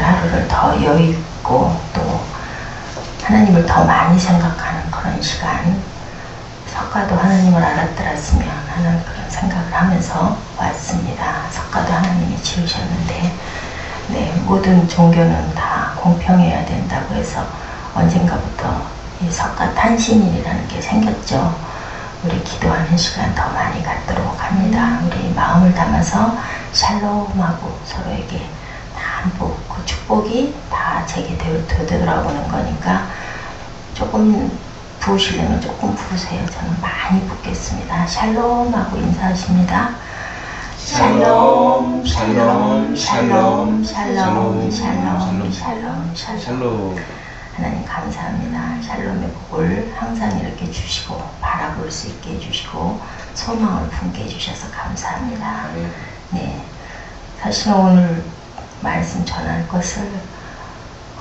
오늘 하루를 더 여유있고 또 하나님을 더 많이 생각하는 그런 시간, 석가도 하나님을 알았더랐으면 하는 그런 생각을 하면서 왔습니다. 석가도 하나님이 지으셨는데, 네, 모든 종교는 다 공평해야 된다고 해서 언젠가부터 이 석가 탄신일이라는 게 생겼죠. 우리 기도하는 시간 더 많이 갖도록 합니다. 우리 마음을 담아서 샬롬하고 서로에게 다 그 축복이 다 제게 되돌아오는 거니까 조금 부으시려면 조금 부으세요. 저는 많이 붓겠습니다. 샬롬하고 인사하십니다. 샬롬, 샬롬, 샬롬, 샬롬, 샬롬, 샬롬, 샬롬, 샬롬. 하나님 감사합니다. 샬롬의 복을 항상 이렇게 주시고 바라볼 수 있게 해주시고 소망을 품게 해주셔서 감사합니다. 네, 사실은 오늘 말씀 전할 것을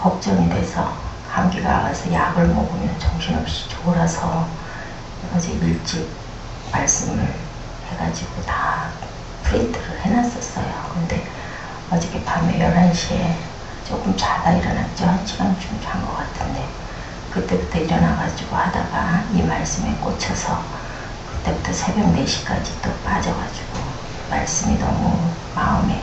걱정이 돼서 감기가 와서 약을 먹으면 정신없이 졸아서 어제 일찍 말씀을 해가지고 다 프린트를 해놨었어요. 근데 어저께 밤에 11시에 조금 자다 일어났죠. 1시간쯤 잔 것 같은데 그때부터 일어나가지고 하다가 이 말씀에 꽂혀서 그때부터 새벽 4시까지 또 빠져가지고 말씀이 너무 마음에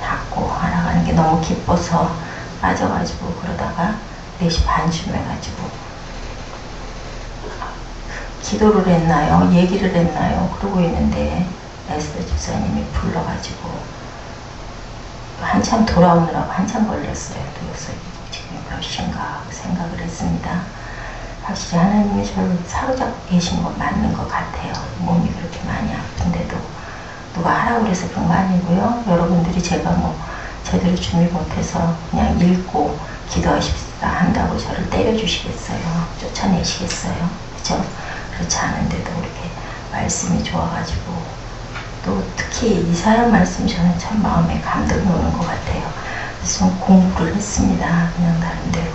닿고 알아가는 게 너무 기뻐서 빠져가지고 그러다가 4시 반쯤 해가지고 기도를 했나요? 얘기를 했나요? 그러고 있는데 에스더 집사님이 불러가지고 한참 돌아오느라고 한참 걸렸어요. 그래서 지금 몇 시인가 생각을 했습니다. 확실히 하나님이 저를 사로잡고 계신 건 맞는 것 같아요. 몸이 그렇게 많이 아픈데도 누가 하라고 그래서 그런 거 아니고요. 여러분들이 제가 뭐 제대로 준비 못해서 그냥 읽고 기도하십시다 한다고 저를 때려주시겠어요? 쫓아내시겠어요? 그죠? 그렇지 않은데도 이렇게 말씀이 좋아가지고 또 특히 이사야 말씀 저는 참 마음에 감동이 오는 것 같아요. 그래서 좀 공부를 했습니다. 그냥 나름대로.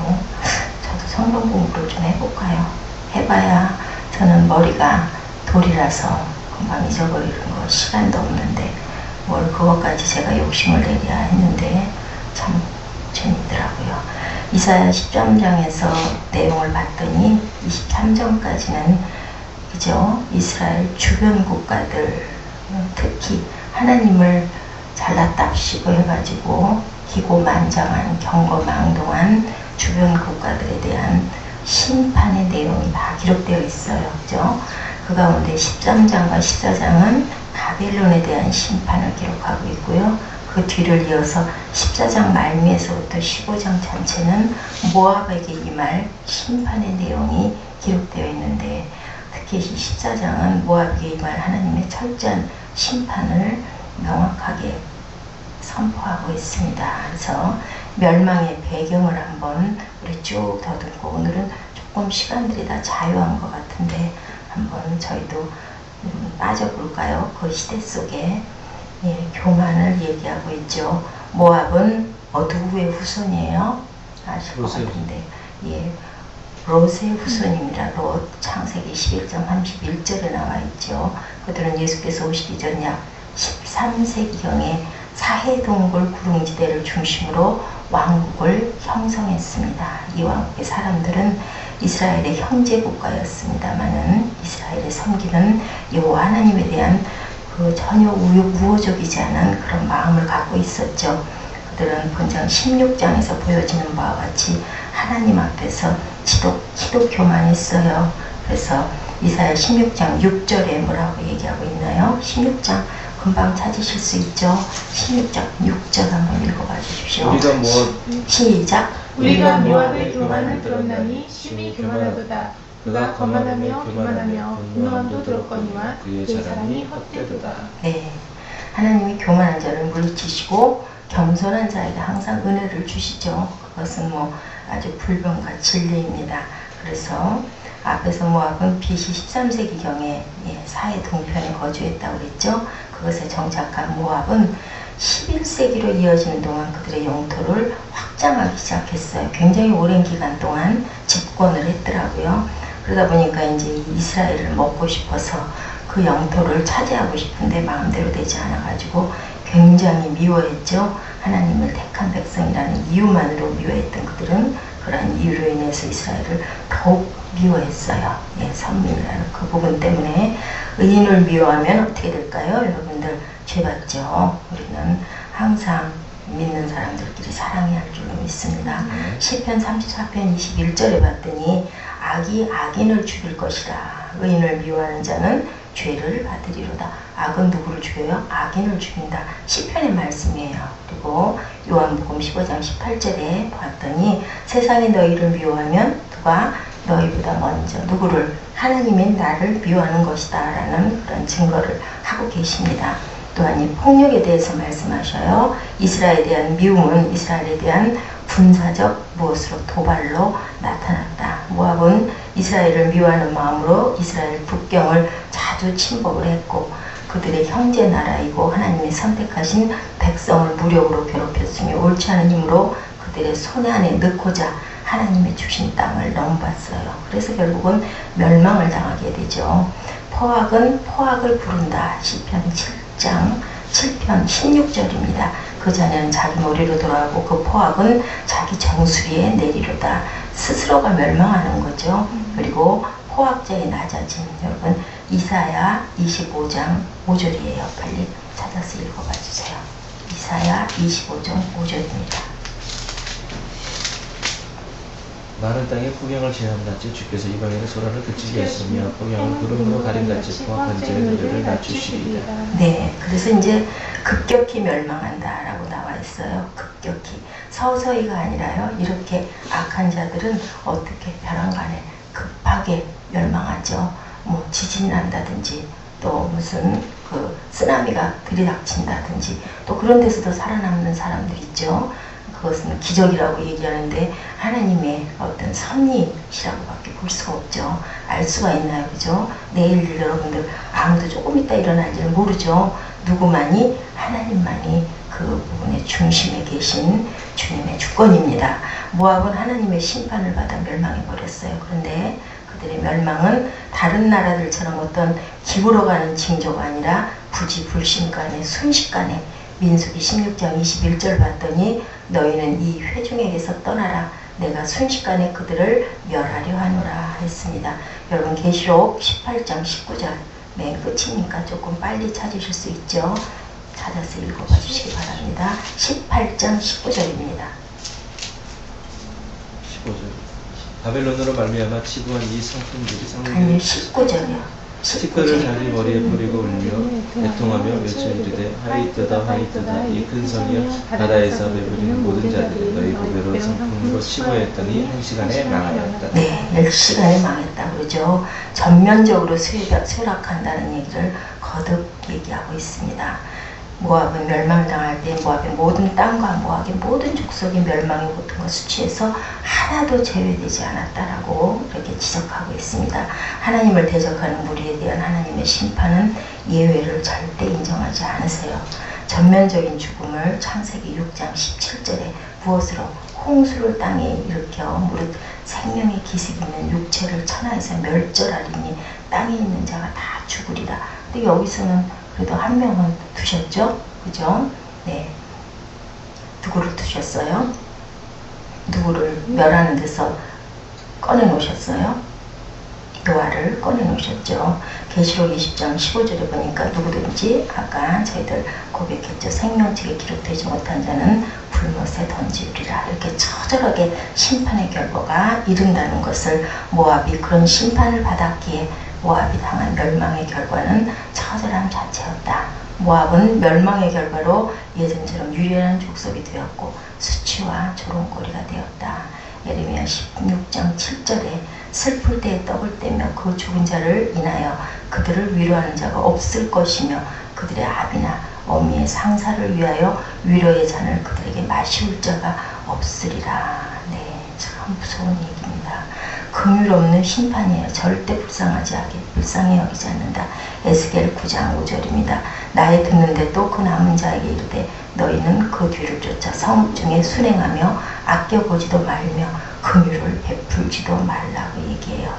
저도 성경 공부를 좀 해볼까요? 해봐야 저는 머리가 돌이라서 금방 잊어버리는 거 시간도 없는데 뭘 그것까지 제가 욕심을 내랴 했는데 참 재밌더라고요. 이사야 13장에서 내용을 봤더니 23장까지는 그죠? 이스라엘 주변 국가들 특히 하나님을 잘났답시고 해가지고 기고만장한 경거망동한 주변 국가들에 대한 심판의 내용이 다 기록되어 있어요. 그죠? 그 가운데 13장과 14장은 바벨론에 대한 심판을 기록하고 있고요. 그 뒤를 이어서 14장 말미에서부터 15장 전체는 모압에게 임할 심판의 내용이 기록되어 있는데 특히 14장은 모압에게 임할 하나님의 철저한 심판을 명확하게 선포하고 있습니다. 그래서 멸망의 배경을 한번 우리 쭉 더듬고 오늘은 조금 시간들이 다 자유한 것 같은데 한번 저희도 빠져볼까요? 그 시대 속에 예, 교만을 얘기하고 있죠. 모압은 누구의 후손이에요? 아실 것 같은데 예, 롯의 후손입니다. 롯 창세기 11장 31절에 나와 있죠. 그들은 예수께서 오시기 전 약 13세기경에 사해동굴 구릉지대를 중심으로 왕국을 형성했습니다. 이 왕국의 사람들은 이스라엘의 형제 국가였습니다만은 이스라엘의 섬기는 여호와 하나님에 대한 그 전혀 우호적이지 않은 그런 마음을 갖고 있었죠. 그들은 본장 16장에서 보여지는 바와 같이 하나님 앞에서 기독 교만했어요. 그래서 이사야 16장 6절에 뭐라고 얘기하고 있나요? 16장 금방 찾으실 수 있죠. 16장 6절 한번 읽어봐 주십시오. 시작. 우리가 모압의 교만을 들었나니 심히 교만하도다. 그가 거만하며 교만하며 분노함도 들었거니와 그의 사랑이 헛되도다. 네, 하나님이 교만한 자를 물리치시고 겸손한 자에게 항상 은혜를 주시죠. 그것은 뭐 아주 불변과 진리입니다. 그래서 앞에서 모압은 BC 13세기경에 사해 동편에 거주했다고 그랬죠. 그것에 정착한 모압은 11세기로 이어지는 동안 그들의 영토를 확장하기 시작했어요. 굉장히 오랜 기간 동안 집권을 했더라고요. 그러다 보니까 이제 이스라엘을 먹고 싶어서 그 영토를 차지하고 싶은데 마음대로 되지 않아가지고 굉장히 미워했죠. 하나님을 택한 백성이라는 이유만으로 미워했던 그들은 그러한 이유로 인해서 이스라엘을 더욱 미워했어요. 예, 선민이라는 그 부분 때문에 의인을 미워하면 어떻게 될까요? 여러분들 죄받죠. 우리는 항상 믿는 사람들끼리 사랑해야 할 줄로 믿습니다. 시편 34편 21절에 봤더니 악이 악인을 죽일 것이라. 의인을 미워하는 자는 죄를 받으리로다. 악은 누구를 죽여요? 악인을 죽인다. 시편의 말씀이에요. 그리고 요한복음 15장 18절에 봤더니 세상이 너희를 미워하면 누가 너희보다 먼저 누구를? 하나님이 나를 미워하는 것이다 라는 그런 증거를 하고 계십니다. 또한 이 폭력에 대해서 말씀하셔요. 이스라엘에 대한 미움은 이스라엘에 대한 군사적 무엇으로 도발로 나타났다. 모압은 이스라엘을 미워하는 마음으로 이스라엘 국경을 자주 침범을 했고 그들의 형제 나라이고 하나님이 선택하신 백성을 무력으로 괴롭혔으며 옳지 않은 힘으로 그들의 손 안에 넣고자 하나님의 주신 땅을 넘봤어요. 그래서 결국은 멸망을 당하게 되죠. 포악은 포악을 부른다. 시편 7장 7편 16절입니다. 그 자녀는 자기 머리로 돌아가고 그 포악은 자기 정수리에 내리로다. 스스로가 멸망하는 거죠. 그리고 포악자의 낮아짐. 여러분 이사야 25장 5절이에요. 빨리 찾아서 읽어봐 주세요. 이사야 25장 5절입니다. 마른 땅에 폭염을 제함같이 주께서 이방인의 소란을 그치게 했으며 폭염을 구름으로 가림같이 포악한 자의 노래를 낮추시리이다. 네, 그래서 이제 급격히 멸망한다라고 나와 있어요. 급격히. 서서히가 아니라요. 이렇게 악한 자들은 어떻게 벼랑간에 급하게 멸망하죠. 뭐 지진이 난다든지 또 무슨 그 쓰나미가 들이닥친다든지 또 그런 데서도 살아남는 사람들 있죠. 그것은 기적이라고 얘기하는데 하나님의 어떤 섭리시라고밖에 볼 수가 없죠. 알 수가 있나요? 그죠? 내일 여러분들 아무도 조금 있다 일어날지는 모르죠. 누구만이? 하나님만이 그 부분의 중심에 계신 주님의 주권입니다. 모압은 하나님의 심판을 받아 멸망해버렸어요. 그런데 그들의 멸망은 다른 나라들처럼 어떤 기울어 가는 징조가 아니라 부지불식간에 순식간에 민수기 16장 21절 봤더니 너희는 이 회중에게서 떠나라. 내가 순식간에 그들을 멸하려 하노라 했습니다. 여러분 계시록 18장 19절 맨 끝이니까 조금 빨리 찾으실 수 있죠. 찾아서 읽어봐 주시기 바랍니다. 18장 19절입니다. 15절. 바벨론으로 말미암아 치부한 이 성품들이 아니요 19절이요. 티끌을 자기 머리에 뿌리고 울며 애통하며 외쳐 이르되 하이뜨다 하이뜨다 이 큰 성이여 바다에서 배부리는 모든 자들이 너희 보배로 성품으로 치부했더니 한 시간에 망하였다. 네, 10시간에 망했다 그러죠. 전면적으로 쇠락한다는 얘기를 거듭 얘기하고 있습니다. 모압은 멸망당할 때 모압의 모든 땅과 모압의 모든 족속이 멸망의 고통과 수치에서 하나도 제외되지 않았다라고 이렇게 지적하고 있습니다. 하나님을 대적하는 무리에 대한 하나님의 심판은 예외를 절대 인정하지 않으세요. 전면적인 죽음을 창세기 6장 17절에 무엇으로? 홍수를 땅에 일으켜 무릇 생명의 기색이 있는 육체를 천하에서 멸절하리니 땅에 있는 자가 다 죽으리라. 근데 여기서는 그래도 한 명은 두셨죠? 그죠? 네. 누구를 두셨어요? 누구를 멸하는 데서 꺼내놓으셨어요? 노아를 꺼내놓으셨죠. 계시록 20장 15절에 보니까 누구든지 아까 저희들 고백했죠. 생명책에 기록되지 못한 자는 불못에 던지리라. 이렇게 처절하게 심판의 결과가 이른다는 것을 모압이 그런 심판을 받았기에 모압이 당한 멸망의 결과는 처절함 자체였다. 모압은 멸망의 결과로 예전처럼 유리한 족속이 되었고 수치와 조롱거리가 되었다. 예레미야 16장 7절에 슬플 때에 떡을 떼며 그 죽은 자를 인하여 그들을 위로하는 자가 없을 것이며 그들의 아비나 어미의 상사를 위하여 위로의 잔을 그들에게 마시울 자가 없으리라. 네, 참 무서운 얘기입니다. 긍휼 없는 심판이에요. 절대 불쌍히 여기지 않는다. 에스겔 9장 5절입니다. 나의 듣는데 또 그 남은 자에게 이르되 너희는 그 뒤를 쫓아 성읍 중에 순행하며 아껴보지도 말며 긍휼을 베풀지도 말라고 얘기해요.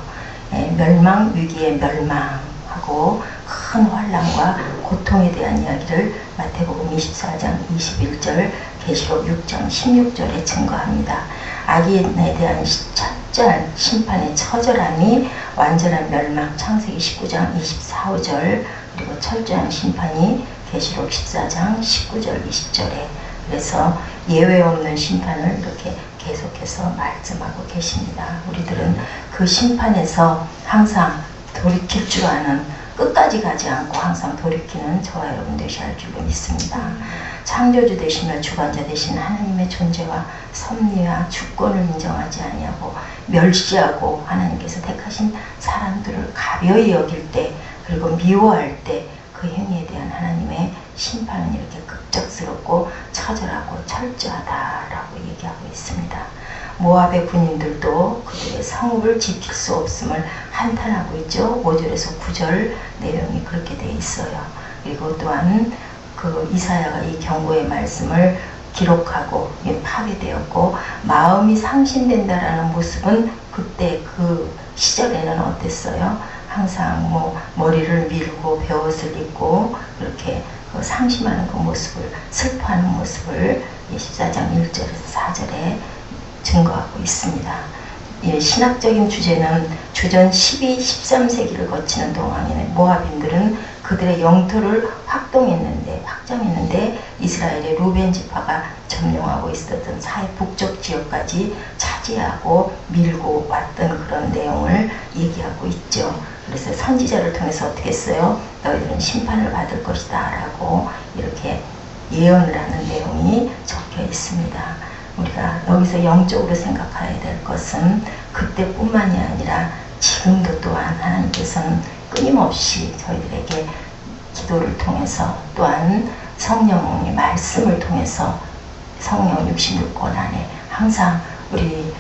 멸망 위기에 멸망하고 큰 환난과 고통에 대한 이야기를 마태복음 24장 21절, 계시록 6장 16절에 증거합니다. 악인에 대한 철저한 심판의 처절함이 완전한 멸망, 창세기 19장 24, 5절, 그리고 철저한 심판이 계시록 14장 19절 20절에, 그래서 예외 없는 심판을 이렇게 계속해서 말씀하고 계십니다. 우리들은 그 심판에서 항상 돌이킬 줄 아는, 끝까지 가지 않고 항상 돌이키는 저와 여러분 되셔야 할 줄로 믿습니다. 창조주 되시며 주관자 되신 하나님의 존재와 섭리와 주권을 인정하지 아니하고 멸시하고 하나님께서 택하신 사람들을 가벼이 여길 때, 그리고 미워할 때 그 행위에 대한 하나님의 심판은 이렇게 극적스럽고 처절하고 철저하다라고 얘기하고 있습니다. 모압의 군인들도 그들의 성읍을 지킬 수 없음을 한탄하고 있죠. 5절에서 9절 내용이 그렇게 되어 있어요. 그리고 또한 그 이사야가 이 경고의 말씀을 기록하고 파괴되었고, 마음이 상심된다라는 모습은 그때 그 시절에는 어땠어요? 항상 뭐 머리를 밀고 베옷을 입고 그렇게 그 상심하는 그 모습을, 슬퍼하는 모습을 14장 1절에서 4절에 증거하고 있습니다. 이 신학적인 주제는 주전 12, 13세기를 거치는 동안에 모압인들은 그들의 영토를 확정했는데 이스라엘의 루벤 지파가 점령하고 있었던 사해 북쪽 지역까지 차지하고 밀고 왔던 그런 내용을 얘기하고 있죠. 그래서 선지자를 통해서 어떻게 했어요? 너희들은 심판을 받을 것이다 라고 이렇게 예언을 하는 내용이 적혀 있습니다. 우리가 여기서 영적으로 생각해야 될 것은 그때뿐만이 아니라 지금도 또한 하나님께서는 끊임없이 저희들에게 기도를 통해서, 또한 성령의 말씀을 통해서, 성령 66권 안에 항상 우리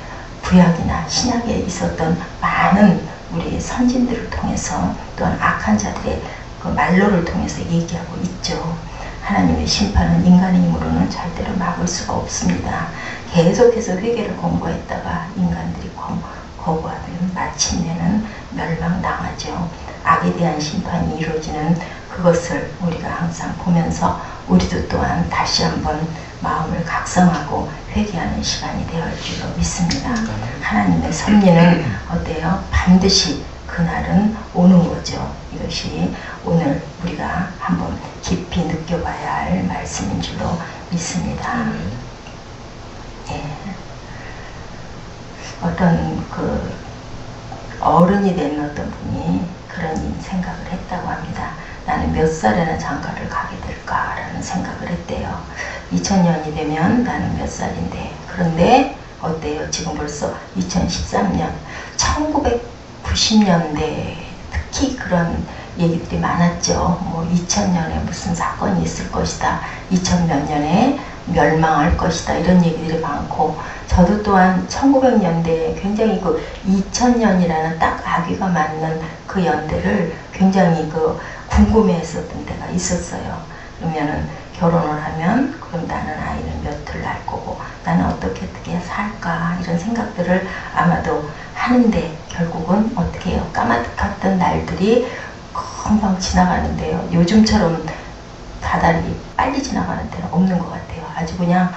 구약이나 신약에 있었던 많은 우리 선진들을 통해서, 또한 악한 자들의 그 말로를 통해서 얘기하고 있죠. 하나님의 심판은 인간의 힘으로는 절대로 막을 수가 없습니다. 계속해서 회개를 권고했다가 인간들이 거부하면 마침내는 멸망당하죠. 악에 대한 심판이 이루어지는 그것을 우리가 항상 보면서 우리도 또한 다시 한번 마음을 각성하고 회개하는 시간이 되어야 할 줄로 믿습니다. 하나님의 섭리는 어때요? 반드시 그날은 오는 거죠. 이것이 오늘 우리가 한번 깊이 느껴봐야 할 말씀인 줄로 믿습니다. 예. 어떤 그 어른이 된 어떤 분이 그런 생각을 했다고 합니다. 나는 몇 살에나 장가를 가게 될까라는 생각을 했대요. 2000년이 되면 나는 몇 살인데, 그런데 어때요? 지금 벌써 2013년, 1990년대 특히 그런 얘기들이 많았죠. 뭐 2000년에 무슨 사건이 있을 것이다, 2000몇 년에 멸망할 것이다, 이런 얘기들이 많고, 저도 또한 1900년대에 굉장히 그 2000년이라는 딱 아기가 맞는 그 연대를 굉장히 그 궁금해했었던 때가 있었어요. 그러면은 결혼을 하면 그럼 나는 아이를 몇을 낳을 거고 나는 어떻게 살까, 이런 생각들을 아마도 하는데 결국은 어떻게 해요? 까마득했던 날들이 금방 지나가는데요. 요즘처럼 다달이 빨리 지나가는 때는 없는 것 같아요. 아주 그냥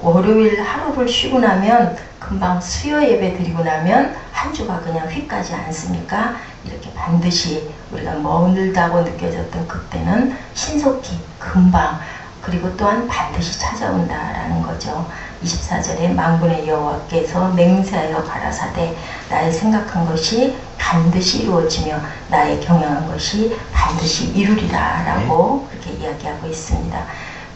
월요일 하루를 쉬고 나면 금방 수요 예배 드리고 나면 한 주가 그냥 휙 가지 않습니까? 이렇게 반드시 우리가 멀다고 느껴졌던 그때는 신속히 금방, 그리고 또한 반드시 찾아온다라는 거죠. 24절에 만군의 여호와께서 맹세하여 가라사대 나의 생각한 것이 반드시 이루어지며 나의 경영한 것이 반드시 이루리라 라고 그렇게 이야기하고 있습니다.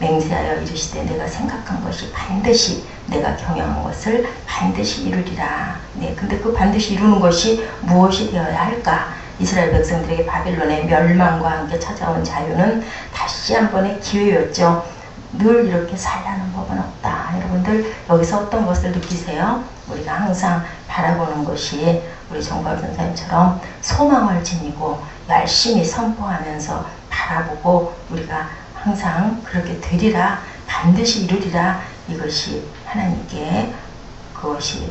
맹세하여 이르시되 내가 생각한 것이 반드시, 내가 경영한 것을 반드시 이루리라. 네, 근데 그 반드시 이루는 것이 무엇이 되어야 할까? 이스라엘 백성들에게 바빌론의 멸망과 함께 찾아온 자유는 다시 한 번의 기회였죠. 늘 이렇게 살라는 법은 없다. 여러분들 여기서 어떤 것을 느끼세요? 우리가 항상 바라보는 것이 우리 정발 선생님처럼 소망을 지니고 열심히 선포하면서 바라보고 우리가 항상 그렇게 되리라, 반드시 이루리라, 이것이 하나님께 그것이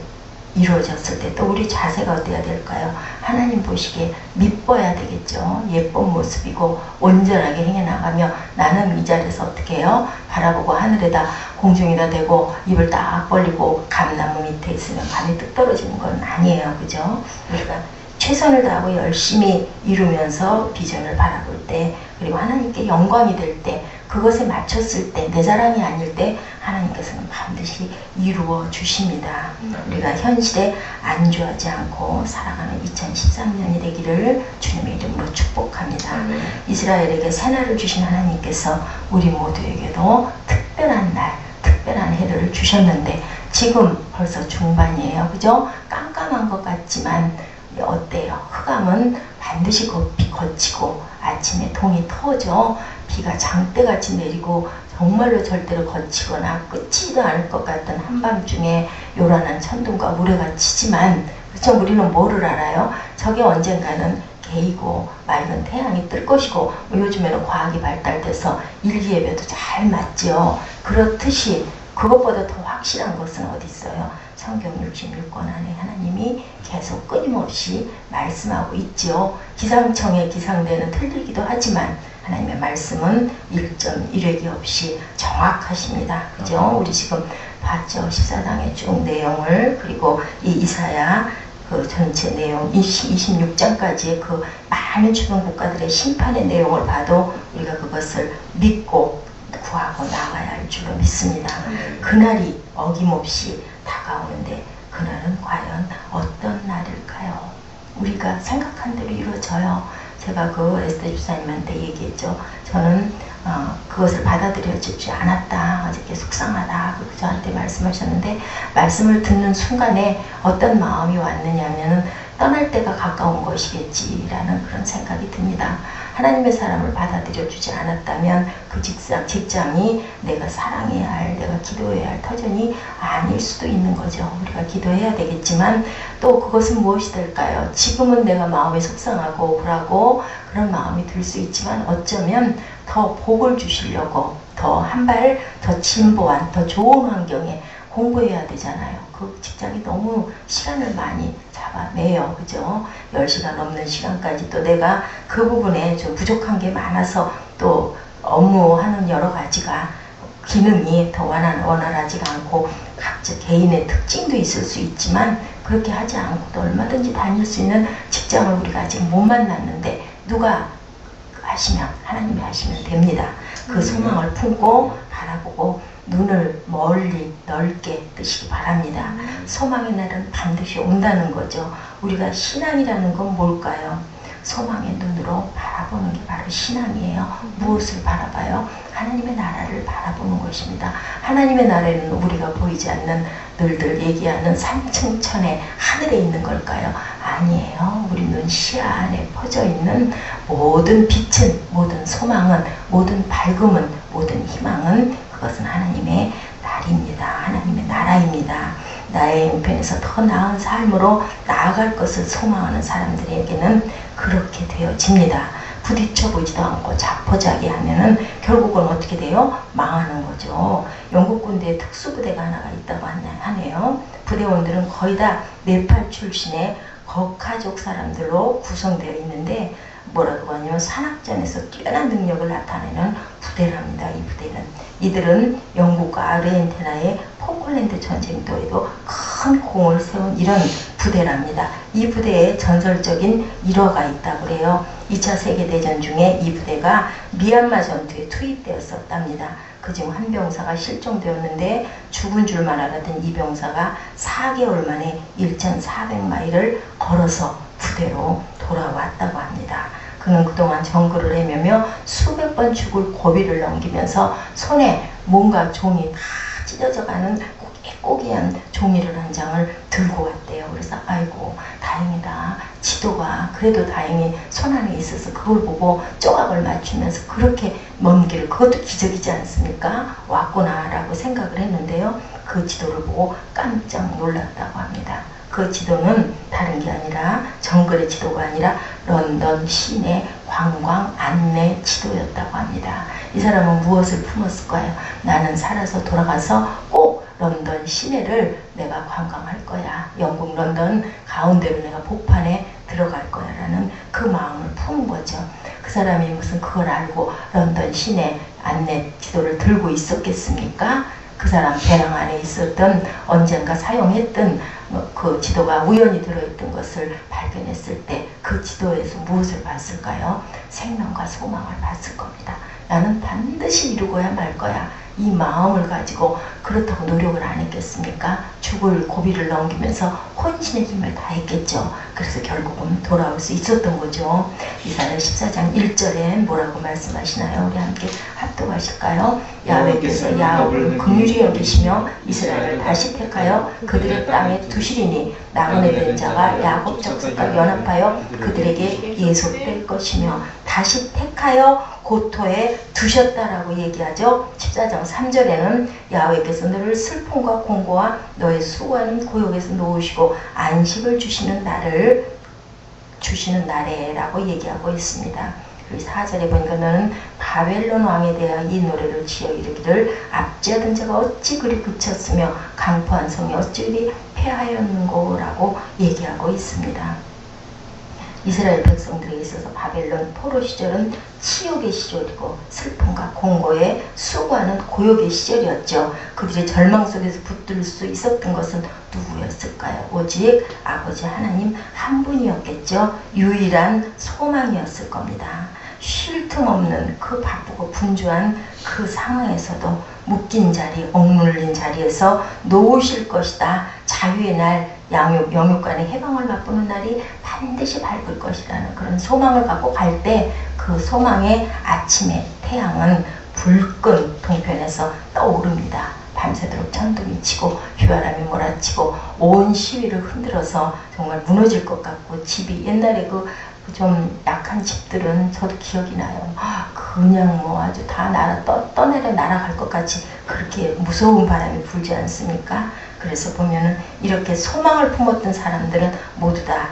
이루어졌을 때 또 우리 자세가 어때야 될까요? 하나님 보시기에 미뻐야 되겠죠. 예쁜 모습이고 온전하게 행해나가며 나는 이 자리에서 어떻게 해요? 바라보고 하늘에다 공중에다 대고 입을 딱 벌리고 감나무 밑에 있으면 감이 뚝 떨어지는 건 아니에요. 그죠? 우리가 최선을 다하고 열심히 이루면서 비전을 바라볼 때, 그리고 하나님께 영광이 될 때, 그것에 맞췄을 때, 내 자랑이 아닐 때 하나님께서는 반드시 이루어 주십니다. 우리가 현실에 안주하지 않고 살아가는 2013년이 되기를 주님의 이름으로 축복합니다. 이스라엘에게 새날을 주신 하나님께서 우리 모두에게도 특별한 날, 특별한 해를 주셨는데 지금 벌써 중반이에요. 그죠? 깜깜한 것 같지만 어때요? 흑암은 반드시 거치고 아침에 동이 터져 비가 장대같이 내리고 정말로 절대로 거치거나 끝이지도 않을 것 같은 한밤중에 요란한 천둥과 우레가 치지만, 그렇죠? 우리는 뭐를 알아요? 저게 언젠가는 개이고 맑은 태양이 뜰 것이고, 요즘에는 과학이 발달돼서 일기예배도 잘 맞죠. 그렇듯이 그것보다 더 확실한 것은 어디 있어요? 성경 66권 안에 하나님이 계속 끊임없이 말씀하고 있죠. 기상청의 기상대는 틀리기도 하지만 하나님의 말씀은 1.1획이 없이 정확하십니다. 그죠? 우리 지금 봤죠? 14장의 쭉 내용을, 그리고 이 이사야 그 전체 내용 26장까지의 그 많은 주변 국가들의 심판의 내용을 봐도 우리가 그것을 믿고 구하고 나가야 할 줄로 믿습니다. 그날이 어김없이 다가오는데 그날은 과연 어떤 날일까요? 우리가 생각한 대로 이루어져요. 제가 그 에스더 집사님한테 얘기했죠. 저는 그것을 받아들여지지 않았다. 어저께 속상하다. 그렇게 저한테 말씀하셨는데, 말씀을 듣는 순간에 어떤 마음이 왔느냐면은 떠날 때가 가까운 것이겠지라는 그런 생각이 듭니다. 하나님의 사람을 받아들여 주지 않았다면 그 직장이 내가 사랑해야 할, 내가 기도해야 할 터전이 아닐 수도 있는 거죠. 우리가 기도해야 되겠지만 또 그것은 무엇이 될까요? 지금은 내가 마음이 속상하고 억울하고 그런 마음이 들 수 있지만 어쩌면 더 복을 주시려고 더 한 발 더 진보한 더 좋은 환경에 공부해야 되잖아요. 그 직장이 너무 시간을 많이 잡아내요. 그죠? 10시간 넘는 시간까지 또 내가 그 부분에 좀 부족한 게 많아서 또 업무하는 여러 가지가 기능이 더 원활하지가 않고 각자 개인의 특징도 있을 수 있지만 그렇게 하지 않고도 얼마든지 다닐 수 있는 직장을 우리가 아직 못 만났는데 누가 하시면 하나님이 하시면 됩니다. 그 소망을 품고 바라보고 눈을 멀리 넓게 뜨시기 바랍니다. 소망의 날은 반드시 온다는 거죠. 우리가 신앙이라는 건 뭘까요? 소망의 눈으로 바라보는 게 바로 신앙이에요. 무엇을 바라봐요? 하나님의 나라를 바라보는 것입니다. 하나님의 나라는 우리가 보이지 않는 늘들 얘기하는 산층천의 하늘에 있는 걸까요? 아니에요. 우리 눈 시야 안에 퍼져 있는 모든 빛은, 모든 소망은, 모든 밝음은, 모든 희망은 그것은 하나님의 날입니다. 하나님의 나라입니다. 나의 형편에서 더 나은 삶으로 나아갈 것을 소망하는 사람들에게는 그렇게 되어집니다. 부딪혀보지도 않고 자포자기하면은 결국은 어떻게 돼요? 망하는 거죠. 영국 군대에 특수부대가 하나가 있다고 하네요. 부대원들은 거의 다 네팔 출신의 거카족 사람들로 구성되어 있는데 뭐라고 하냐면 산악전에서 뛰어난 능력을 나타내는 부대랍니다. 이 부대는. 이들은 영국과 아르헨티나의 포클랜드 전쟁도에도 큰 공을 세운 이런 부대랍니다. 이 부대에 전설적인 일화가 있다고 그래요. 2차 세계대전 중에 이 부대가 미얀마 전투에 투입되었었답니다. 그중 한 병사가 실종되었는데 죽은 줄만 알았던 이 병사가 4개월 만에 1,400마일을 걸어서 부대로 돌아왔다고 합니다. 그는 그동안 정글을 헤매며 수백 번 죽을 고비를 넘기면서 손에 뭔가 종이 다 찢어져가는 꼬기한 종이를 한 장을 들고 왔대요. 그래서 아이고 다행이다. 지도가 그래도 다행히 손 안에 있어서 그걸 보고 조각을 맞추면서 그렇게 먼 길, 그것도 기적이지 않습니까? 왔구나 라고 생각을 했는데요. 그 지도를 보고 깜짝 놀랐다고 합니다. 그 지도는 다른 게 아니라 정글의 지도가 아니라 런던 시내 관광 안내 지도였다고 합니다. 이 사람은 무엇을 품었을까요? 나는 살아서 돌아가서 꼭 런던 시내를 내가 관광할 거야. 영국 런던 가운데로 내가 복판에 들어갈 거야 라는 그 마음을 푸는 거죠. 그 사람이 무슨 그걸 알고 런던 시내 안내 지도를 들고 있었겠습니까? 그 사람 배낭 안에 있었던 언젠가 사용했던 그 지도가 우연히 들어있던 것을 발견했을 때 그 지도에서 무엇을 봤을까요? 생명과 소망을 봤을 겁니다. 나는 반드시 이루고야 말 거야. 이 마음을 가지고 그렇다고 노력을 안 했겠습니까? 죽을 고비를 넘기면서 혼신의 힘을 다했겠죠. 그래서 결국은 돌아올 수 있었던 거죠. 이사야 14장 1절에 뭐라고 말씀하시나요? 우리 함께 합독하실까요? 야훼께서 야곱을 긍휼히 여기시며 이스라엘을 다시 택하여 그들의 땅에 두시리니 나그네 된 자가 야곱 족속과 연합하여 그들에게 예속될 것이며 다시 택하여 고토에 두셨다라고 얘기하죠. 14장 3절에는 야훼께서 너를 슬픔과 공고와 너의 수고하는 고역에서 놓으시고 안식을 주시는 날에라고 얘기하고 있습니다. 그리고 4절에 보니까 너는 바벨론 왕에 대하여 이 노래를 지어 이르기를 압제하던 자가 어찌 그리 그쳤으며 강포한 성이 어찌 그리 패하였는고 라고 얘기하고 있습니다. 이스라엘 백성들에게 있어서 바벨론 포로 시절은 치욕의 시절이고 슬픔과 공고에 수고하는 고역의 시절이었죠. 그들의 절망 속에서 붙들 수 있었던 것은 누구였을까요? 오직 아버지 하나님 한 분이었겠죠. 유일한 소망이었을 겁니다. 쉴 틈 없는 그 바쁘고 분주한 그 상황에서도 묶인 자리, 억눌린 자리에서 놓으실 것이다. 자유의 날, 영육간의 해방을 맛보는 날이 반드시 밝을 것이라는 그런 소망을 갖고 갈 때 그 소망의 아침에 태양은 불끈 동편에서 떠오릅니다. 밤새도록 천둥이 치고 휘바람이 몰아치고 온 시위를 흔들어서 정말 무너질 것 같고 집이 옛날에 그 좀 약한 집들은 저도 기억이 나요. 그냥 뭐 아주 다 떠내려 날아갈 것 같이 그렇게 무서운 바람이 불지 않습니까? 그래서 보면은 이렇게 소망을 품었던 사람들은 모두 다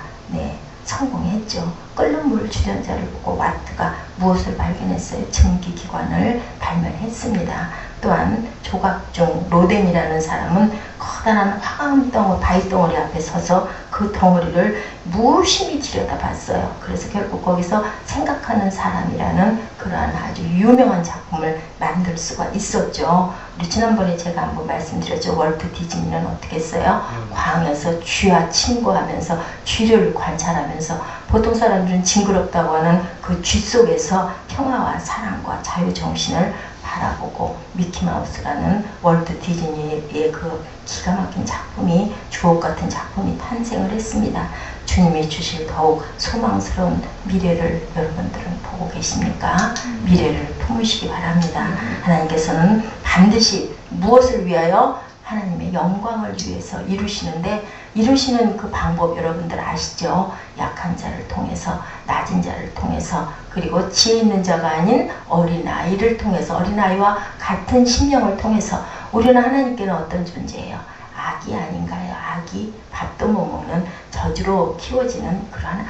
성공했죠. 끓는 물 주전자를 보고 와트가 무엇을 발견했어요? 증기기관을 발명했습니다. 또한 조각 중 로덴이라는 사람은 커다란 화강 덩어리, 바위 덩어리 앞에 서서 그 덩어리를 무심히 들여다봤어요. 그래서 결국 거기서 생각하는 사람이라는 그러한 아주 유명한 작품을 만들 수가 있었죠. 우리 지난번에 제가 한번 말씀드렸죠. 월트 디즈니는 어떻게 했어요? 광에서 쥐와 친구하면서 쥐를 관찰하면서 보통 사람들은 징그럽다고 하는 그 쥐 속에서 평화와 사랑과 자유정신을 바라보고 미키마우스라는 월트 디즈니의 그 기가 막힌 작품이 주옥 같은 작품이 탄생을 했습니다. 주님이 주실 더욱 소망스러운 미래를 여러분들은 보고 계십니까? 미래를 품으시기 바랍니다. 하나님께서는 반드시 무엇을 위하여? 하나님의 영광을 위해서 이루시는데 이루시는 그 방법 여러분들 아시죠? 약한 자를 통해서, 낮은 자를 통해서, 그리고 지혜 있는 자가 아닌 어린아이를 통해서, 어린아이와 같은 심령을 통해서. 우리는 하나님께는 어떤 존재예요? 아기 아닌가요? 아기, 밥도 못 먹는 저주로 키워지는 그러한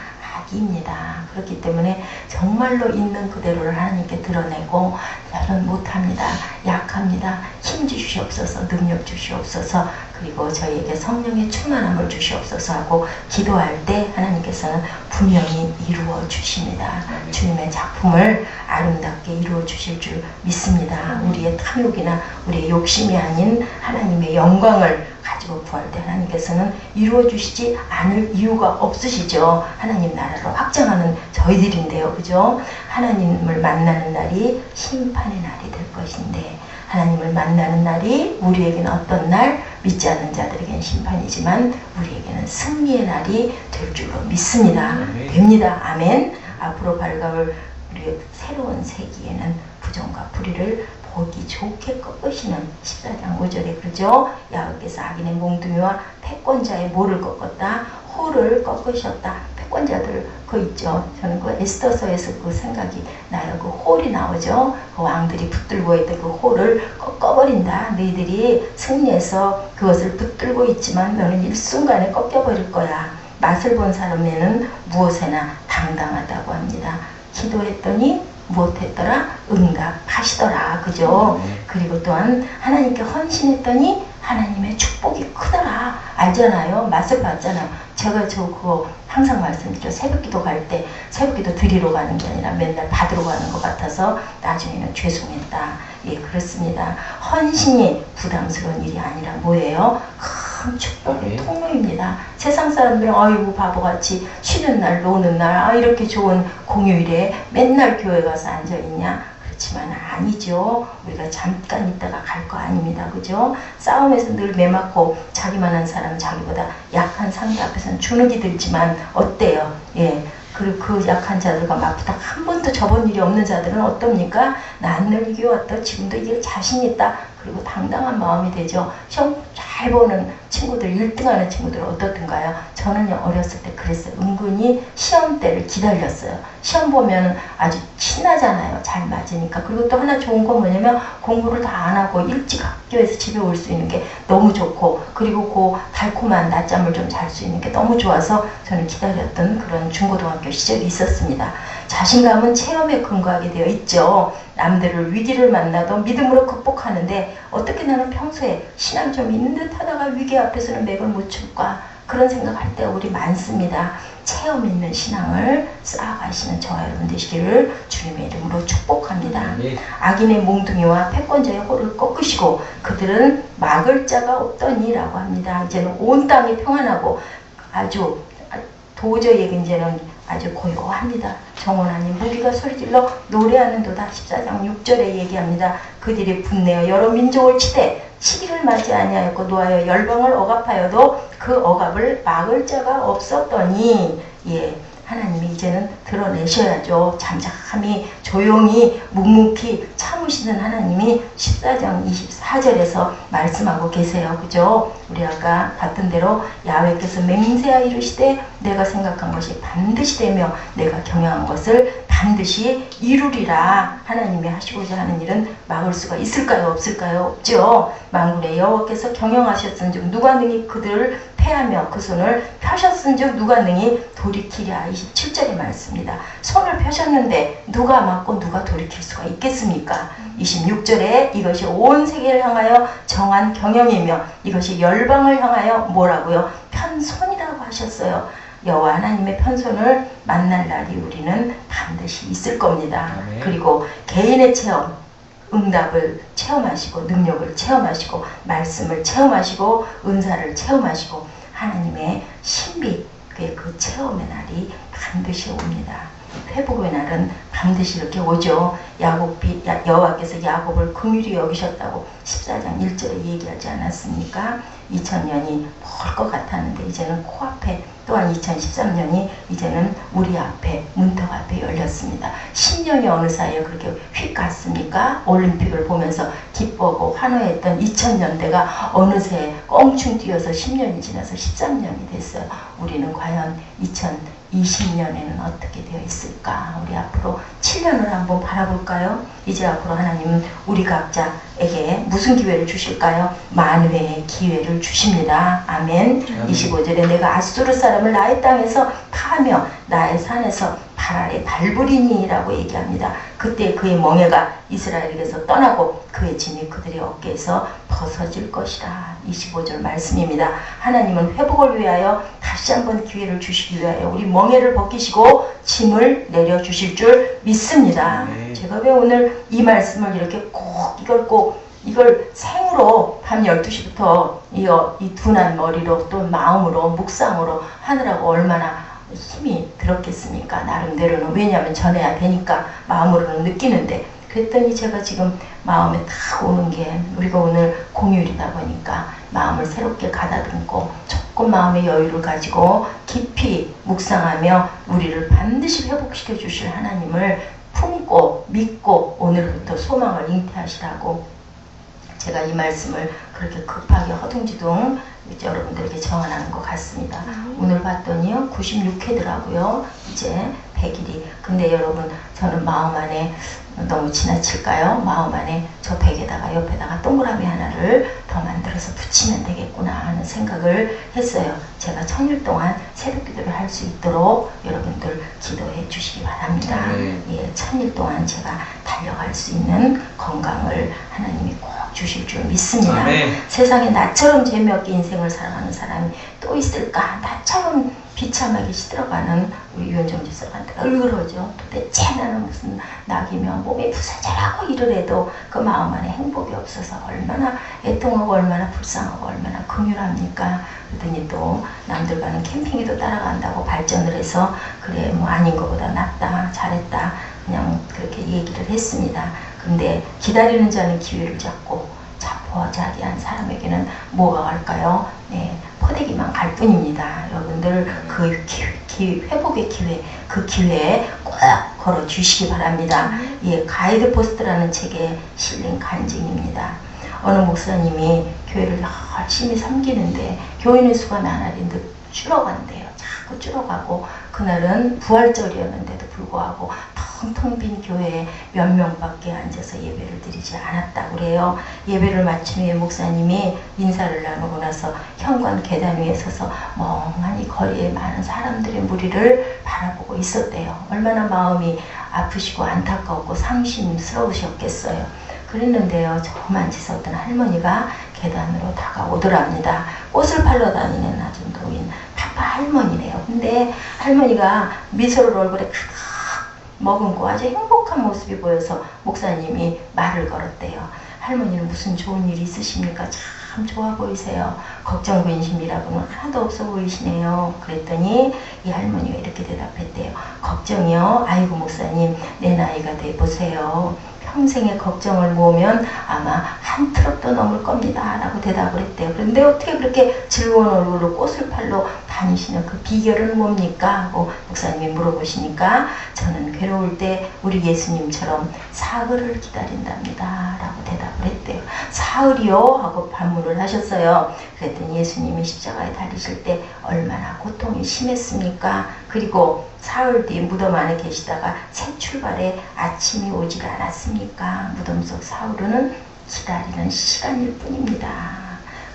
아기입니다. 그렇기 때문에 정말로 있는 그대로를 하나님께 드러내고 저는 못합니다. 약합니다. 힘 주시옵소서, 능력 주시옵소서, 그리고 저희에게 성령의 충만함을 주시옵소서 하고 기도할 때 하나님께서는 분명히 이루어 주십니다. 주님의 작품을 아름답게 이루어 주실 줄 믿습니다. 우리의 탐욕이나 우리의 욕심이 아닌 하나님의 영광을 가지고 구할 때 하나님께서는 이루어 주시지 않을 이유가 없으시죠. 하나님 나라를 확장하는 저희들인데요. 그죠? 하나님을 만나는 날이 심판의 날이 될 것인데 하나님을 만나는 날이 우리에게는 어떤 날? 믿지 않는 자들에게는 심판이지만 우리에게는 승리의 날이 될 줄로 믿습니다. 됩니다. 아멘. 앞으로 밝아올 우리의 새로운 세기에는 부정과 불의를 보기 좋게 꺾으시는 14장 5절에 그러죠. 야훼께서 악인의 몽둥이와 패권자의 모를 꺾었다. 호를 꺾으셨다. 패권자들 그 있죠. 저는 그 에스더서에서 그 생각이 나요. 그 홀이 나오죠. 그 왕들이 붙들고 있던 그 홀을 꺾어버린다. 너희들이 승리해서 그것을 붙들고 있지만 너는 일순간에 꺾여버릴 거야. 맛을 본 사람에는 무엇에나 당당하다고 합니다. 기도했더니 무엇했더라? 응답하시더라. 그죠? 그리고 또한 하나님께 헌신했더니 하나님의 축복이 크더라. 알잖아요. 맛을 봤잖아요. 제가 그거 항상 말씀드려. 새벽기도 갈 때 새벽기도 드리러 가는 게 아니라 맨날 받으러 가는 것 같아서 나중에는 죄송했다. 예, 그렇습니다. 헌신이 부담스러운 일이 아니라 뭐예요? 큰 축복의 통로입니다. 세상 사람들은 아이고 바보같이 쉬는 날 노는 날 이렇게 좋은 공휴일에 맨날 교회 가서 앉아있냐? 그렇지만 아니죠. 우리가 잠깐 있다가 갈 거 아닙니다. 그죠? 싸움에서 늘 매맞고 자기만한 사람은 자기보다 약한 상대 앞에서는 주눅이 들지만 어때요? 예. 그리고 그 약한 자들과 맞부닥 한 번도 접은 일이 없는 자들은 어떻습니까? 난 늘 이겨왔다. 지금도 이길 자신 있다. 그리고 당당한 마음이 되죠. 시험 잘 보는 친구들, 1등하는 친구들은 어떻든가요? 저는요 어렸을 때 그랬어요. 은근히 시험 때를 기다렸어요. 시험 보면 아주 신나잖아요. 잘 맞으니까. 그리고 또 하나 좋은 건 뭐냐면 공부를 다 안 하고 일찍 학교에서 집에 올 수 있는 게 너무 좋고, 그리고 그 달콤한 낮잠을 좀 잘 수 있는 게 너무 좋아서 저는 기다렸던 그런 중고등학교 시절이 있었습니다. 자신감은 체험에 근거하게 되어 있죠. 남들을 위기를 만나도 믿음으로 극복하는데 어떻게 나는 평소에 신앙이 좀 있는 듯 하다가 위기 앞에서는 맥을 못 칠까? 그런 생각할 때 우리 많습니다. 체험 있는 신앙을 쌓아가시는 저와 여러분 되시기를 주님의 이름으로 축복합니다. 악인의 몽둥이와 패권자의 홀을 꺾으시고 그들은 막을 자가 없더니라고 합니다. 이제는 온 땅이 평안하고 아주 도저히 이제는 아주 고요합니다. 정원하님 무리가 소리질러 노래하는도다. 14장 6절에 얘기합니다. 그들이 분내어 여러 민족을 치되 시기를 맞이 아니하였고 노하여 열방을 억압하여도 그 억압을 막을 자가 없었더니, 예, 하나님이 이제는 드러내셔야죠. 잠잠히 조용히 묵묵히 참으시는 하나님이 14장 24절에서 말씀하고 계세요. 그죠? 우리 아까 봤던 대로 야훼께서 맹세하여 이르시되 내가 생각한 것이 반드시 되며 내가 경영한 것을 반드시 이루리라. 하나님이 하시고자 하는 일은 막을 수가 있을까요? 없을까요? 없죠. 만군의 여호와께서 경영하셨은즉 누가 능히 그들을 패하며 그 손을 펴셨은즉 누가 능히 돌이키랴. 27절의 말씀입니다. 손을 펴셨는데 누가 막고 누가 돌이킬 수가 있겠습니까? 26절에 이것이 온 세계를 향하여 정한 경영이며 이것이 열방을 향하여 뭐라고요? 편손이라고 하셨어요. 여호와 하나님의 편손을 만날 날이 우리는 반드시 있을 겁니다. 아멘. 그리고 개인의 체험, 응답을 체험하시고 능력을 체험하시고 말씀을 체험하시고 은사를 체험하시고 하나님의 신비, 그 체험의 날이 반드시 옵니다. 회복의 날은 반드시 이렇게 오죠. 여호와께서 야곱을 긍휼히 여기셨다고 14장 1절에 얘기하지 않았습니까? 2000년이 멀 것 같았는데 이제는 코앞에, 또한 2013년이 이제는 우리 앞에, 문턱 앞에 열렸습니다. 10년이 어느 사이에 그렇게 휙 갔습니까? 올림픽을 보면서 기뻐하고 환호했던 2000년대가 어느새 껑충 뛰어서 10년이 지나서 13년이 됐어요. 우리는 과연 2020년에는 어떻게 되어 있을까? 우리 앞으로 7년을 한번 바라볼까요? 이제 앞으로 하나님은 우리 각자에게 무슨 기회를 주실까요? 만회의 기회를 주십니다. 아멘. 25절에 내가 아수르 사람을 나의 땅에서 파하며 나의 산에서 발 아래 밟으리니 라고 얘기합니다. 그때 그의 멍에가 이스라엘에게서 떠나고 그의 짐이 그들의 어깨에서 벗어질 것이라. 25절 말씀입니다. 하나님은 회복을 위하여 다시 한번 기회를 주시기 위하여 우리 멍에를 벗기시고 짐을 내려주실 줄 믿습니다. 제가 왜 오늘 이 말씀을 이렇게 이걸 생으로 밤 12시부터 이 둔한 머리로 또 마음으로 묵상으로 하느라고 얼마나 힘이 들었겠습니까? 나름대로는. 왜냐하면 전해야 되니까 마음으로는 느끼는데, 그랬더니 제가 지금 마음에 딱 오는 게 우리가 오늘 공휴일이다 보니까 마음을 새롭게 가다듬고 조금 마음의 여유를 가지고 깊이 묵상하며 우리를 반드시 회복시켜 주실 하나님을 품고 믿고 오늘부터 소망을 잉태하시라고 제가 이 말씀을 그렇게 급하게 허둥지둥 여러분들에게 정언하는 것 같습니다. 오늘 봤더니요 96회더라고요. 이제 100일이. 근데 여러분, 저는 마음 안에, 너무 지나칠까요? 마음 안에 저 벽에다가 옆에다가 동그라미 하나를 더 만들어서 붙이면 되겠구나 하는 생각을 했어요. 제가 1000일 동안 새벽 기도를 할 수 있도록 여러분들 기도해 주시기 바랍니다. 예, 1000일 동안 제가 달려갈 수 있는 건강을 하나님이 꼭 주실 줄 믿습니다. 세상에 나처럼 재미없게 인생을 살아가는 사람이 또 있을까? 나처럼 비참하게 시들어가는 우리 유현정 집사한테 얼그러져. 도대체 나는 무슨 낙이며 몸이 부서져라고 이러래도 그 마음 안에 행복이 없어서 얼마나 애통하고 얼마나 불쌍하고 얼마나 긍휼합니까? 그러더니 또 남들과는 캠핑에도 따라간다고 발전을 해서 그래 뭐 아닌 것보다 낫다 잘했다 그냥 그렇게 얘기를 했습니다. 근데 기다리는 자는 기회를 잡고 자포자기한 사람에게는 뭐가 갈까요? 네, 포대기만 갈 뿐입니다. 여러분들 그 회복의 기회, 그 기회에 꼭 걸어 주시기 바랍니다. 예, 가이드 포스트라는 책에 실린 간증입니다. 어느 목사님이 교회를 열심히 섬기는데 교인의 수가 나날이 줄어간대요. 자꾸 줄어가고 그날은 부활절이었는데도 불구하고 텅텅 빈 교회에 몇 명밖에 앉아서 예배를 드리지 않았다고 그래요. 예배를 마친 후에 목사님이 인사를 나누고 나서 현관 계단 위에 서서 멍하니 거리에 많은 사람들의 무리를 바라보고 있었대요. 얼마나 마음이 아프시고 안타깝고 상심스러우셨겠어요. 그랬는데요, 조그만 짓었던 할머니가 계단으로 다가오더랍니다. 꽃을 팔러 다니는 아주 노인 파파 할머니래요. 근데 할머니가 미소를 얼굴에 크게 머금고 아주 행복한 모습이 보여서 목사님이 말을 걸었대요. 할머니는 무슨 좋은 일 있으십니까? 참 좋아 보이세요. 걱정 근심이라고는 하나도 없어 보이시네요. 그랬더니 이 할머니가 이렇게 대답했대요. 걱정이요? 아이고 목사님, 내 나이가 돼 보세요. 평생의 걱정을 모으면 아마 한 트럭도 넘을 겁니다. 라고 대답을 했대요. 그런데 어떻게 그렇게 즐거운 얼굴로 꽃을 팔러 다니시는 그 비결은 뭡니까? 하고 목사님이 물어보시니까 저는 괴로울 때 우리 예수님처럼 사흘을 기다린답니다. 라고 대답을 했대요. 사흘이요? 하고 반문을 하셨어요. 그랬더니 예수님이 십자가에 달리실 때 얼마나 고통이 심했습니까? 그리고 사흘 뒤 무덤 안에 계시다가 새 출발에 아침이 오질 않았습니까? 무덤 속 사흘은 기다리는 시간일 뿐입니다.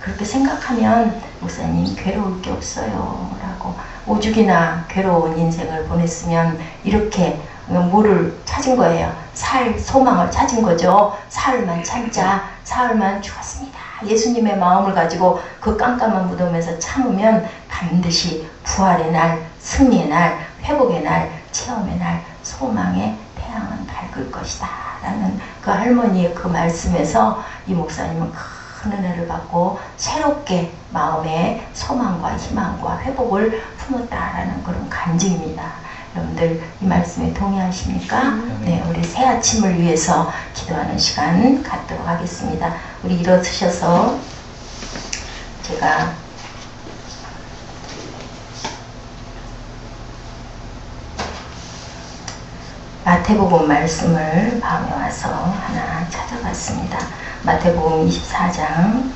그렇게 생각하면 목사님 괴로울 게 없어요. 라고 오죽이나 괴로운 인생을 보냈으면 이렇게 뭐를 찾은 거예요. 살 소망을 찾은 거죠. 사흘만 참자. 사흘만 죽었습니다. 예수님의 마음을 가지고 그 깜깜한 무덤에서 참으면 반드시 부활의 날, 승리의 날, 회복의 날, 체험의 날, 소망의 태양은 밝을 것이다. 라는 그 할머니의 그 말씀에서 이 목사님은 큰 은혜를 받고 새롭게 마음의 소망과 희망과 회복을 품었다라는 그런 간증입니다. 여러분들 이 말씀에 동의하십니까? 네, 우리 새 아침을 위해서 기도하는 시간 갖도록 하겠습니다. 우리 일어서셔서 제가 마태복음 말씀을 밤에 와서 하나 찾아봤습니다. 마태복음 24장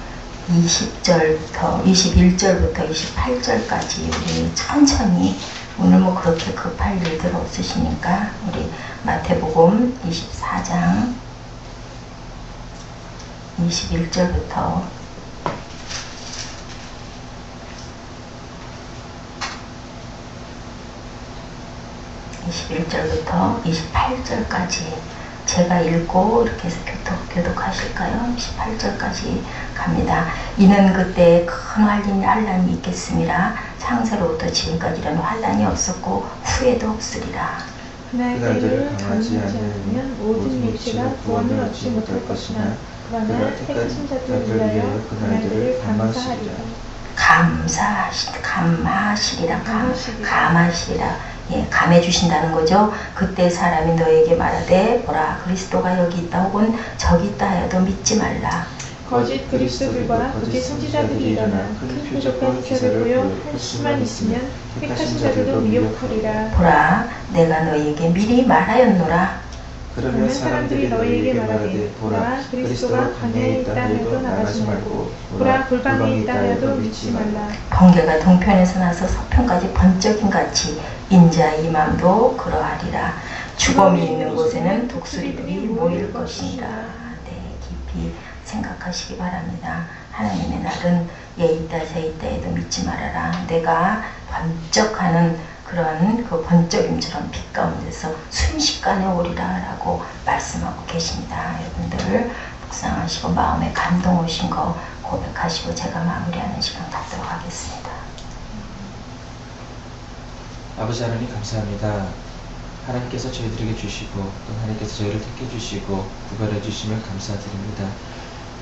21절부터 28절까지 우리 천천히 오늘 뭐 그렇게 급할 일들 없으시니까 우리 마태복음 24장 21절부터 21절부터 28절까지 제가 읽고 이렇게 해서 교독하실까요? 18절까지 갑니다. 이는 그때 큰 환란이 있겠음이라 창세로부터 지금까지 이런 환란이 없었고 후에도 없으리라. 그날들을 강하지 않으면 모든 육체가 구원을 얻지 못할 것이나 그러나 택하신 자들을 위하여 그날들을 감하시리라. 예, 감해 주신다는 거죠. 그때 사람이 너에게 말하되 보라 그리스도가 여기 있다 혹은 저기 있다 하여도 믿지 말라. 거짓 그리스도들과 거짓 선지자들이 일어나 큰 표적과 기사를 보여 할 수만 있으면 택하신 자들도 미혹하리라. 보라 내가 너희에게 미리 말하였노라. 그러면 사람들이 너희에게 말하되 보라 그리스도가 광야에 있다 하여도 나가지 말고 보라 골방에 있다 하여도 믿지 말라. 번개가 동편에서 나서 서편까지 번쩍인 같이 인자의 맘도 그러하리라. 주검이 있는 곳에는 독수리들이 모일 것이니라. 네, 깊이 생각하시기 바랍니다. 하나님의 날은 예 있다 저 있다 해도 믿지 말아라. 내가 번쩍하는 그런 그 번쩍임처럼 빛 가운데서 순식간에 오리라 라고 말씀하고 계십니다. 여러분들 묵상하시고 마음에 감동 오신 거 고백하시고 제가 마무리하는 시간 갖도록 하겠습니다. 아버지 하나님 감사합니다. 하나님께서 저희들에게 주시고 또 하나님께서 저희를 택해 주시고 구별해 주시면 감사드립니다.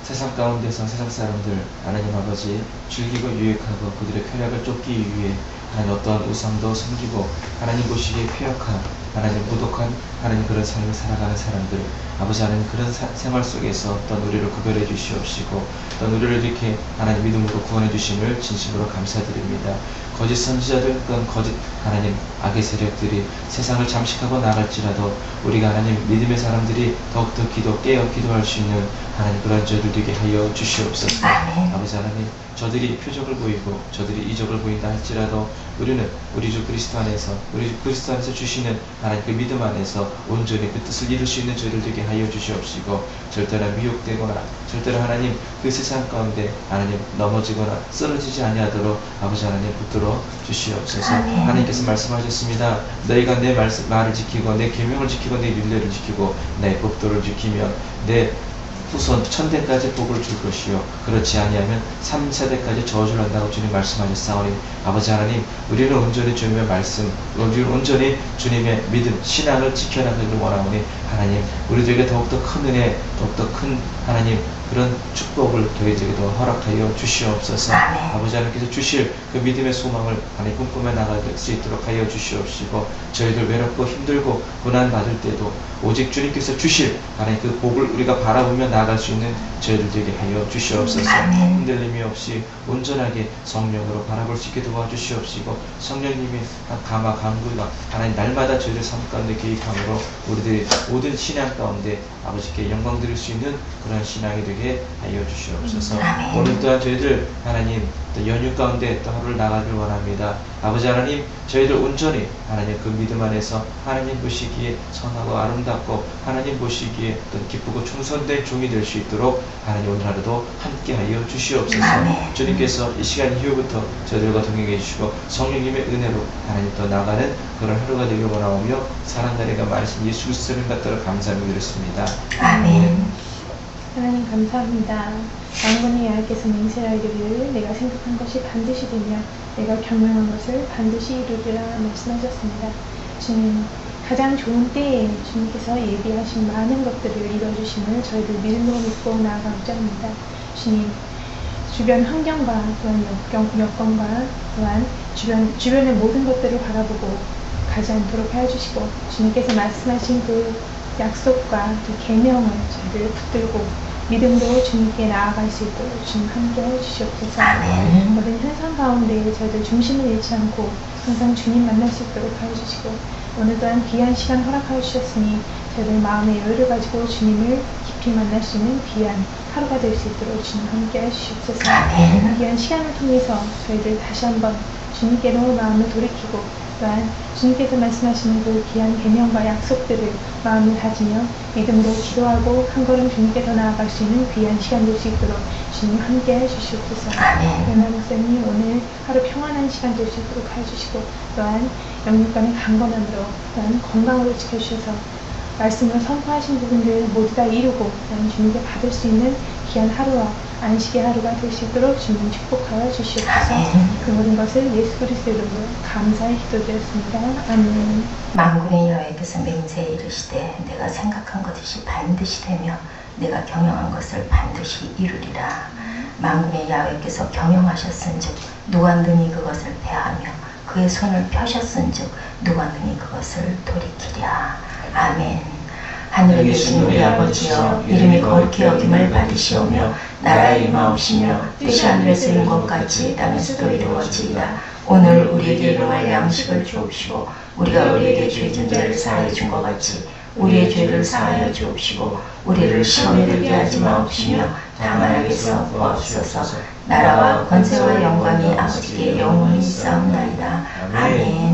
세상 가운데서 세상 사람들 하나님 아버지 즐기고 유익하고 그들의 쾌락을 쫓기 위해 하나님 어떠한 우상도 섬기고 하나님 보시기에 폐역한 하나님 무독한 하나님 그런 삶을 살아가는 사람들 아버지 하나님 그런 생활 속에서 어떤 우리를 구별해 주시옵시고 어떤 우리를 이렇게 하나님 믿음으로 구원해 주심을 진심으로 감사드립니다. 거짓 선지자들 또는 거짓 하나님 악의 세력들이 세상을 잠식하고 나갈지라도 우리가 하나님 믿음의 사람들이 더욱더 깨어 기도할 수 있는 하나님 그런 저희들 되게 하여 주시옵소서. 아버지 하나님 저들이 표적을 보이고 저들이 이적을 보인다 할지라도 우리는 우리 주 그리스도 안에서 우리 주 그리스도 안에서 주시는 하나님 그 믿음 안에서 온전히 그 뜻을 이룰 수 있는 저희들 되게 하여 주시옵시고 절대로 미혹되거나 절대로 하나님 그 세상 가운데 하나님 넘어지거나 쓰러지지 아니하도록 아버지 하나님 붙들어 주시옵소서. 하나님께서 말씀하셨습니다. 너희가 내 말을 지키고 내 계명을 지키고 내 율례를 지키고 내 법도를 지키면 내 후손 천대까지 복을 줄 것이요 그렇지 아니하면 3세대까지 저주를 한다고 주님 말씀하셨사오니 아버지 하나님 우리는 온전히 주님의 말씀 우리는 온전히 주님의 믿음 신앙을 지켜나가기를 원하오니 하나님 우리들에게 더욱더 큰 은혜 더욱더 큰 하나님 그런 축복을 저희들에게도 허락하여 주시옵소서. 아버지 하나님께서 주실 그 믿음의 소망을 하나님 꿈꾸며 나갈 수 있도록 하여 주시옵시고 저희들 외롭고 힘들고 고난받을 때도 오직 주님께서 주실 하나님 그 복을 우리가 바라보며 나아갈 수 있는 저희들에게 하여 주시옵소서. 흔들림이 없이 온전하게 성령으로 바라볼 수 있게 도와주시옵시고 성령님의 감화 강구가 하나님 날마다 저희들 삶 가운데 개입함으로 우리들의 모든 신앙 가운데 아버지께 영광 드릴 수 있는 그런 신앙이 되게 하여 주시옵소서. 오늘 또한 저희들 하나님 또 연휴 가운데 또 하루를 나가길 원합니다. 아버지 하나님 저희들 온전히 하나님 그 믿음 안에서 하나님 보시기에 선하고 아름답고 하나님 보시기에 또 기쁘고 충성된 종이 될 수 있도록 하나님 오늘 하루도 함께하여 주시옵소서. 주님께서 이 시간 이후부터 저희들과 동행해 주시고 성령님의 은혜로 하나님 또 나가는 그런 하루가 되길 원하오며 사랑자리가 많으신 예수 그리스도를 받들어 감사함을 드렸습니다. 아멘. 하나님 감사합니다. 만군의 여호와께서 맹세하기를 내가 생각한 것이 반드시 되며 내가 경영한 것을 반드시 이루리라 말씀하셨습니다. 주님 가장 좋은 때에 주님께서 예비하신 많은 것들을 이뤄주심을 저희들 믿음으로 믿고 나아가고자 합니다. 주님 주변 환경과 또한 여건과 또한 주변의 모든 것들을 바라보고 가지 않도록 하여 주시고 주님께서 말씀하신 그 약속과 그 계명을 저희들 붙들고 믿음으로 주님께 나아갈 수 있도록 주님 함께 해주시옵소서. 모든 현상 가운데 저희들 중심을 잃지 않고 항상 주님 만날 수 있도록 하여 주시고 오늘 또한 귀한 시간 허락하여 주셨으니 저희들 마음의 여유를 가지고 주님을 깊이 만날 수 있는 귀한 하루가 될 수 있도록 주님 함께 해주시옵소서. 귀한 시간을 통해서 저희들 다시 한번 주님께로 마음을 돌이키고 또한 주님께서 말씀하시는 그 귀한 계명과 약속들을 마음을 다지며 믿음으로 기도하고 한 걸음 주님께 더 나아갈 수 있는 귀한 시간 될 수 있도록 주님 함께 해주시옵소서. 연하 목사님 오늘 하루 평안한 시간 될 수 있도록 해주시고 또한 영육간의 강건함으로 또한 건강으로 지켜주셔서 말씀을 선포하신 부분들 모두 다 이루고 또한 주님께 받을 수 있는 귀한 하루와 안식의 하루가 될 수 있도록 주님 축복하여 주시옵소서. 그 모든 것을 예수 그리스도의 이름으로 감사의 기도드렸습니다. 아멘. 만군의 여호와께서 맹세에 이르시되 내가 생각한 것이 반드시 되며 내가 경영한 것을 반드시 이루리라. 만군의 야훼께서 경영하셨은즉 누가 능히 그것을 패하며 그의 손을 펴셨은즉 누가 능히 그것을 돌이키랴. 아멘. 하늘에 계신 우리 아버지여 이름이 거룩히 여김을 받으시오며 나라의 임하옵시며 뜻이 하늘에서 이룬 것 같이 땅에서도 이루어지이다. 오늘 우리에게 일용할 양식을 주옵시고 우리가 우리에게 죄진 자를 사하여 준 것 같이 우리의 죄를 사하여 주옵시고 우리를 시험에 들게 하지 마옵시며 다만 악에서 구하옵소서. 나라와 권세와 영광이 아버지께 영원히 있사옵나이다. 아멘.